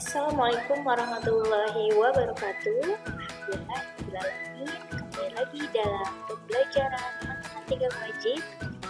Assalamualaikum warahmatullahi wabarakatuh. Alhamdulillah, kembali lagi dalam pembelajaran matematika wajib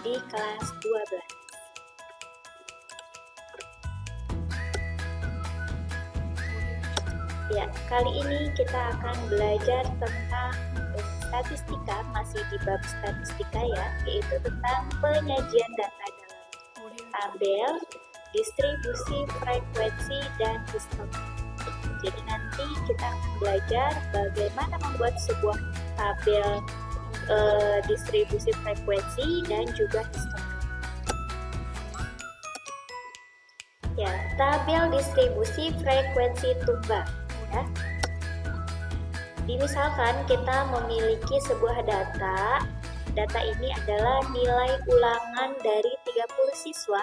di kelas 12. Ya, kali ini kita akan belajar tentang statistika, masih di bab statistika ya, yaitu tentang penyajian data dalam tabel, distribusi, frekuensi, dan histogram. Jadi nanti kita akan belajar bagaimana membuat sebuah tabel distribusi, frekuensi, dan juga histogram. Ya, tabel distribusi frekuensi tunggal. Ya. Misalkan kita memiliki sebuah data ini adalah nilai ulangan dari 30 siswa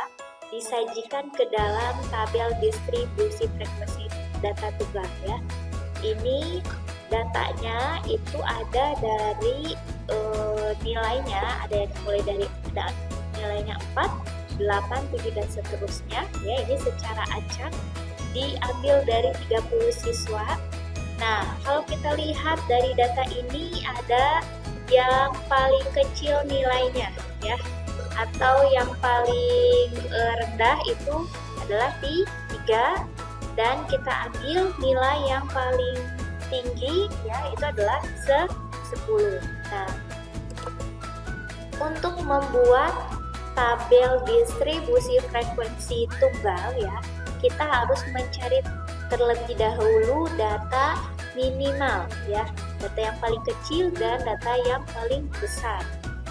disajikan ke dalam tabel distribusi frekuensi data tunggal ya. Ini datanya itu ada dari nilainya, ada yang mulai dari nilainya 4, 8, 7 dan seterusnya ya. Ini secara acak diambil dari 30 siswa. Nah, kalau kita lihat dari data ini ada yang paling kecil nilainya ya, atau yang paling rendah itu adalah 3, dan kita ambil nilai yang paling tinggi ya, itu adalah 10. Nah, untuk membuat tabel distribusi frekuensi tunggal ya, kita harus mencari terlebih dahulu data minimal ya, data yang paling kecil dan data yang paling besar.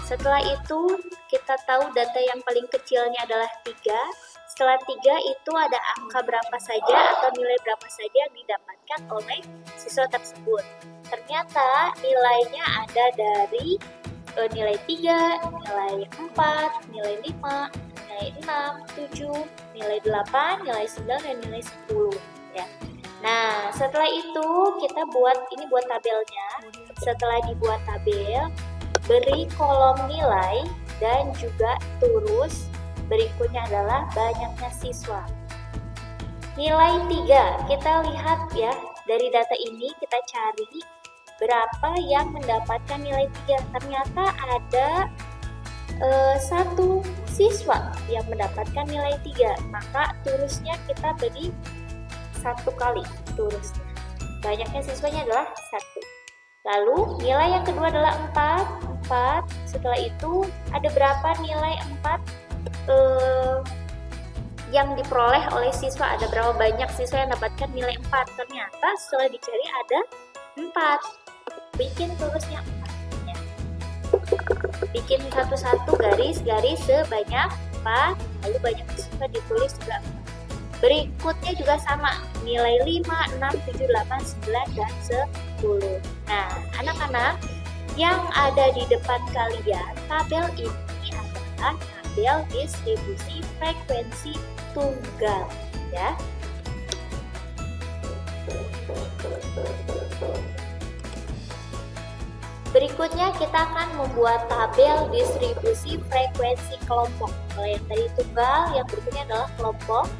Setelah itu kita tahu data yang paling kecilnya adalah 3. Setelah 3 itu ada angka berapa saja atau nilai berapa saja yang didapatkan oleh siswa tersebut. Ternyata nilainya ada dari nilai 3, nilai 4, nilai 5, nilai 6, 7, nilai 8, nilai 9, dan nilai 10 ya. Nah, setelah itu kita buat tabelnya. Setelah dibuat tabel, beri kolom nilai dan juga turus. Berikutnya adalah banyaknya siswa. Nilai 3, kita lihat ya, dari data ini kita cari berapa yang mendapatkan nilai 3. Ternyata ada 1 siswa yang mendapatkan nilai 3, maka turusnya kita beri 1 kali turusnya. Banyaknya siswanya adalah 1. Lalu nilai yang kedua adalah 4. Setelah itu ada berapa nilai 4 yang diperoleh oleh siswa, ada berapa banyak siswa yang mendapatkan nilai 4. Ternyata setelah dicari ada 4. Bikin turusnya 4 ya. Bikin satu-satu garis sebanyak 4, lalu banyak siswa ditulis juga 4. Berikutnya juga sama, nilai 5, 6, 7, 8, 9, dan 10. Nah, anak-anak yang ada di depan kalian, tabel ini adalah tabel distribusi frekuensi tunggal ya. Berikutnya kita akan membuat tabel distribusi frekuensi kelompok. Kalau yang tadi tunggal, yang berikutnya adalah kelompok.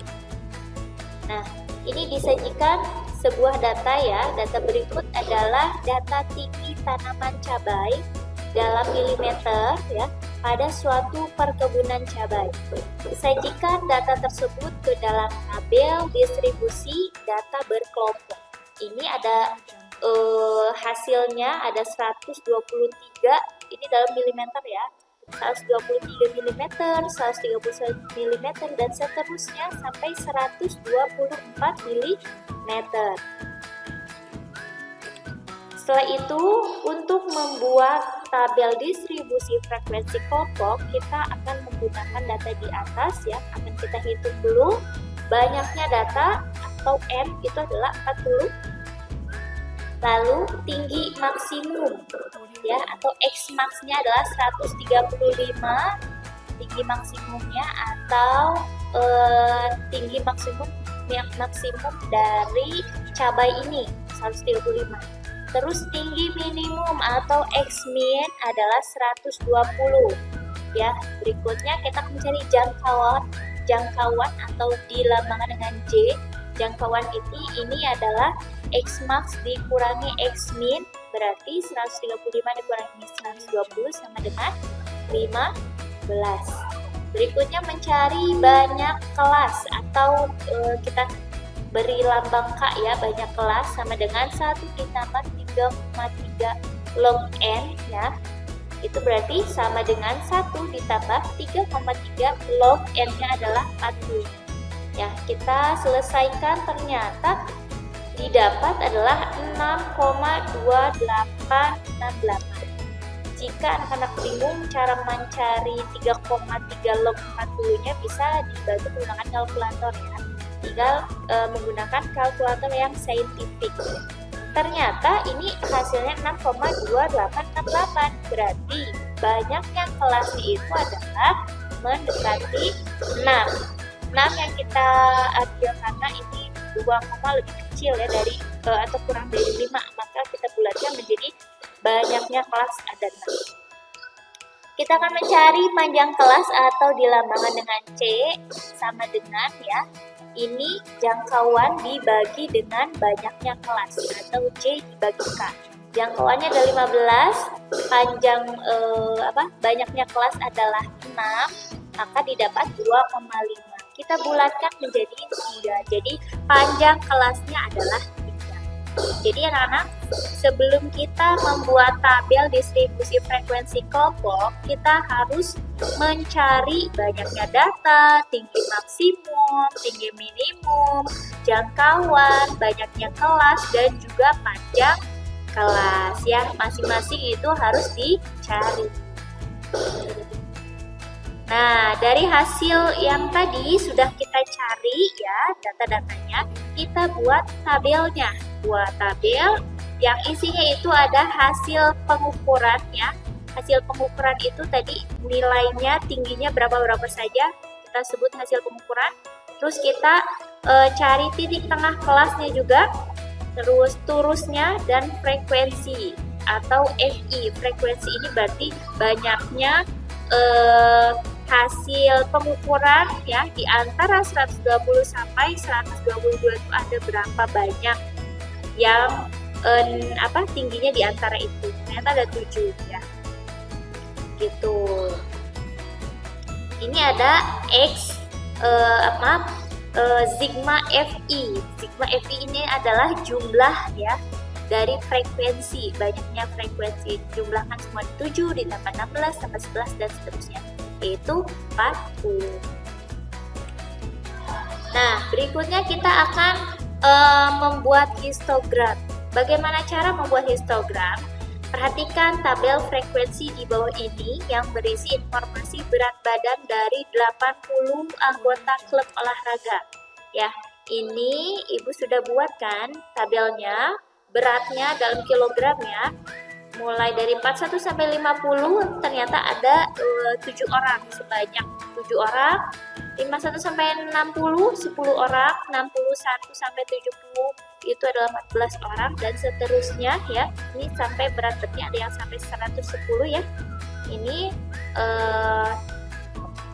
Nah, ini disajikan sebuah data ya. Data berikut adalah data tinggi tanaman cabai dalam milimeter ya pada suatu perkebunan cabai. Sajikan data tersebut ke dalam tabel distribusi data berkelompok. Ini ada hasilnya ada 123, ini dalam milimeter ya, 123 mm, 131 mm, dan seterusnya sampai 124 mm. Setelah itu, untuk membuat tabel distribusi frekuensi kelompok, kita akan menggunakan data di atas ya. Akan kita hitung dulu banyaknya data atau M itu adalah 40. Lalu tinggi maksimum ya, atau X max-nya adalah 135, tinggi maksimumnya atau tinggi maksimum dari cabai ini 135. Terus tinggi minimum atau X min adalah 120 ya. Berikutnya kita mencari jangkauan atau dilambangkan dengan J jangkauan ini adalah X max dikurangi X min, berarti 135 dikurangi 120 sama dengan 15. Berikutnya mencari banyak kelas atau kita beri lambang K ya, banyak kelas sama dengan 1 ditambah 3,3 log N ya. Itu berarti sama dengan 1 ditambah 3,3 log N-nya adalah 40. Ya, kita selesaikan, ternyata didapat adalah 6,2868. Jika anak-anak bingung cara mencari 3,3 log 40-nya, bisa dibantu menggunakan kalkulator ya. Tinggal menggunakan kalkulator yang saintifik. Ternyata ini hasilnya 6,2868. Berarti banyaknya kelasnya itu adalah mendekati 6. 6 yang kita ambil karena ini 2, lebih kecil ya dari atau kurang dari 5, maka kita bulatkan menjadi banyaknya kelas ada 6. Kita akan mencari panjang kelas atau dilambangkan dengan C sama dengan ya, ini jangkauan dibagi dengan banyaknya kelas atau C dibagi K. Jangkauannya ada 15, panjang banyaknya kelas adalah 6, maka didapat 2,5. Kita bulatkan menjadi 3. Jadi panjang kelasnya adalah 3. Jadi anak-anak, sebelum kita membuat tabel distribusi frekuensi kelompok, kita harus mencari banyaknya data, tinggi maksimum, tinggi minimum, jangkauan, banyaknya kelas, dan juga panjang kelas ya. Masing-masing itu harus dicari. Nah, dari hasil yang tadi sudah kita cari ya data-datanya, kita buat tabelnya. Buat tabel yang isinya itu ada hasil pengukuran ya. Hasil pengukuran itu tadi nilainya, tingginya berapa saja, kita sebut hasil pengukuran. Terus kita cari titik tengah kelasnya juga, terus turusnya dan frekuensi atau FI. Frekuensi ini berarti banyaknya hasil pengukuran ya, di antara 120 sampai 122 itu ada berapa banyak yang tingginya di antara itu. Ternyata ada 7 ya. Gitu. Ini ada X sigma FI. Sigma FI ini adalah jumlah ya dari frekuensi, banyaknya frekuensi. Jumlahkan semua 7 ditambah 16 tambah 11 dan seterusnya, yaitu 40. Nah, berikutnya kita akan membuat histogram. Bagaimana cara membuat histogram? Perhatikan tabel frekuensi di bawah ini yang berisi informasi berat badan dari 80 anggota klub olahraga. Ya, ini Ibu sudah buatkan tabelnya, beratnya dalam kilogramnya. Mulai dari 41 sampai 50 ternyata ada 7 orang, sebanyak 7 orang. 51 sampai 60 10 orang, 61 sampai 70 itu adalah 14 orang, dan seterusnya ya. Ini sampai berat badannya ada yang sampai 110 ya. Ini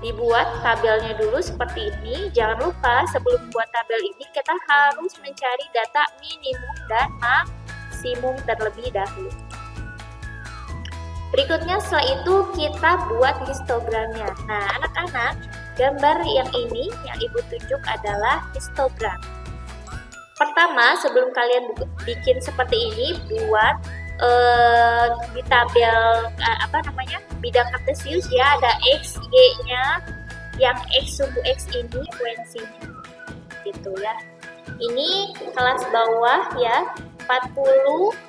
dibuat tabelnya dulu seperti ini. Jangan lupa sebelum membuat tabel ini kita harus mencari data minimum dan maksimum terlebih dahulu. Berikutnya setelah itu kita buat histogramnya. Nah, anak-anak, gambar yang ini yang Ibu tunjuk adalah histogram. Pertama, sebelum kalian bikin seperti ini, buat di tabel bidang kartesius ya, ada X, Y-nya, yang X sumbu X ini frekuensinya. Gitu ya. Ini kelas bawah ya, 41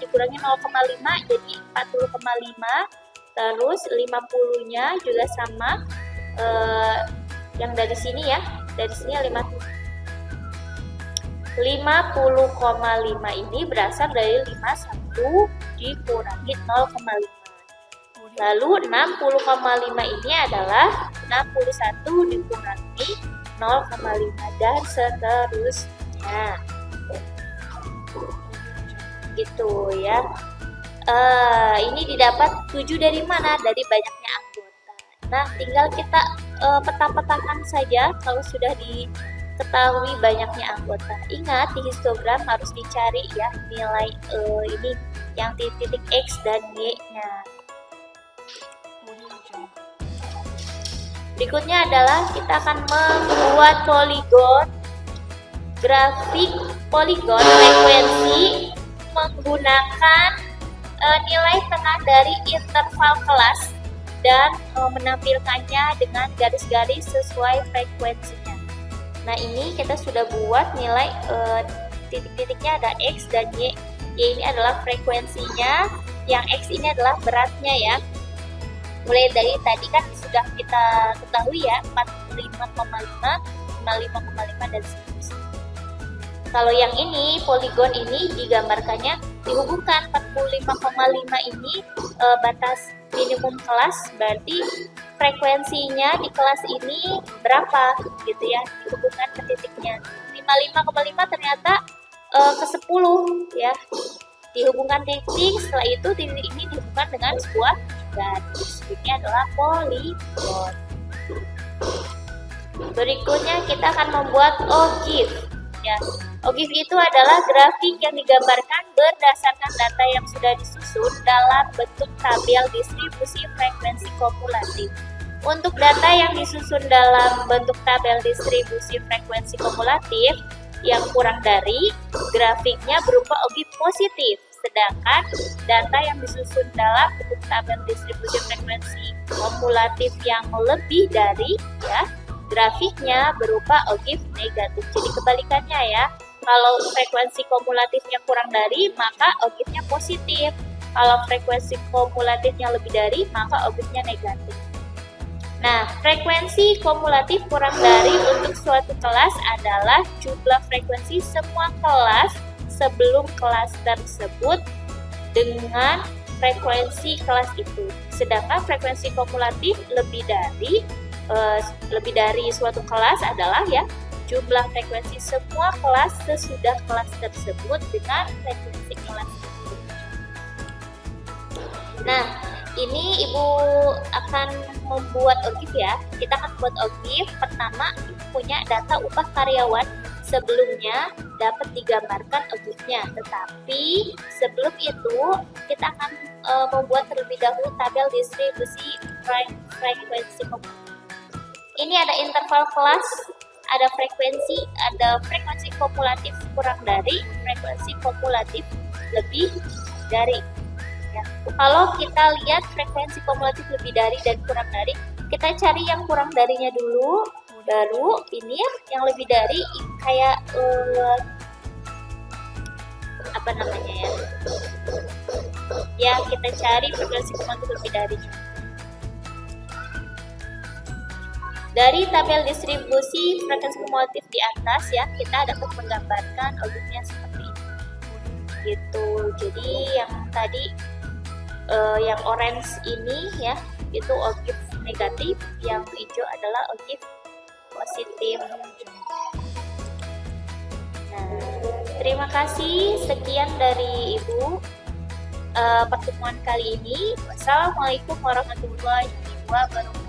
dikurangi 0,5 jadi 40,5. Terus 50-nya juga sama yang dari sini ya. Dari sini 50,5 ini berasal dari 51 dikurangi 0,5. Lalu 60,5 ini adalah 61 dikurangi 0,5 dan seterusnya. Gitu ya. Ini didapat 7 dari mana? Dari banyaknya anggota. Nah, tinggal kita peta-petakan saja kalau sudah diketahui banyaknya anggota. Ingat, di histogram harus dicari ya nilai ini yang titik X dan Y-nya. Berikutnya adalah kita akan membuat poligon, grafik poligon frekuensi menggunakan nilai tengah dari interval kelas dan menampilkannya dengan garis-garis sesuai frekuensinya. Nah, ini kita sudah buat nilai titik-titiknya ada X dan Y. Y ini adalah frekuensinya, yang X ini adalah beratnya ya. Mulai dari tadi kan sudah kita ketahui ya, 45,5, 55,5 dan seterusnya. Kalau yang ini, poligon ini digambarkannya dihubungkan 45,5 ini batas minimum kelas, berarti frekuensinya di kelas ini berapa gitu ya, dihubungkan ke titiknya. 55,5 ternyata ke 10 ya, dihubungkan titik, setelah itu titik ini dihubungkan dengan sebuah garis. Ini adalah poligon. Berikutnya kita akan membuat OGIF ya. OGIF itu adalah grafik yang digambarkan berdasarkan data yang sudah disusun dalam bentuk tabel distribusi frekuensi kumulatif. Untuk data yang disusun dalam bentuk tabel distribusi frekuensi kumulatif yang kurang dari, grafiknya berupa OGIF positif. Sedangkan data yang disusun dalam bentuk tabel distribusi frekuensi kumulatif yang lebih dari, ya, grafiknya berupa OGIF negatif. Jadi kebalikannya ya. Kalau frekuensi kumulatifnya kurang dari, maka OGIF-nya positif. Kalau frekuensi kumulatifnya lebih dari, maka OGIF-nya negatif. Nah, frekuensi kumulatif kurang dari untuk suatu kelas adalah jumlah frekuensi semua kelas sebelum kelas tersebut dengan frekuensi kelas itu. Sedangkan frekuensi kumulatif lebih dari suatu kelas adalah ya jumlah frekuensi semua kelas sesudah kelas tersebut dengan frekuensi kelas itu. Nah, ini Ibu akan membuat OGIF ya. Kita akan buat OGIF. Pertama, Ibu punya data upah karyawan sebelumnya dapat digambarkan OGIF-nya. Tetapi sebelum itu kita akan membuat terlebih dahulu tabel distribusi frekuensi kumulatif. Ini ada interval kelas, ada frekuensi kumulatif kurang dari, frekuensi kumulatif lebih dari. Ya. Kalau kita lihat frekuensi kumulatif lebih dari dan kurang dari, kita cari yang kurang darinya dulu, baru ini yang lebih dari kayak apa namanya ya? Ya, kita cari frekuensi kumulatif lebih darinya. Dari tabel distribusi frekuensi kumulatif di atas ya, kita dapat menggambarkan OGIF-nya seperti ini. Gitu. Jadi yang tadi yang orange ini ya, itu OGIF negatif, yang hijau adalah OGIF positif. Nah, terima kasih, sekian dari Ibu pertemuan kali ini. Wassalamualaikum warahmatullahi wabarakatuh.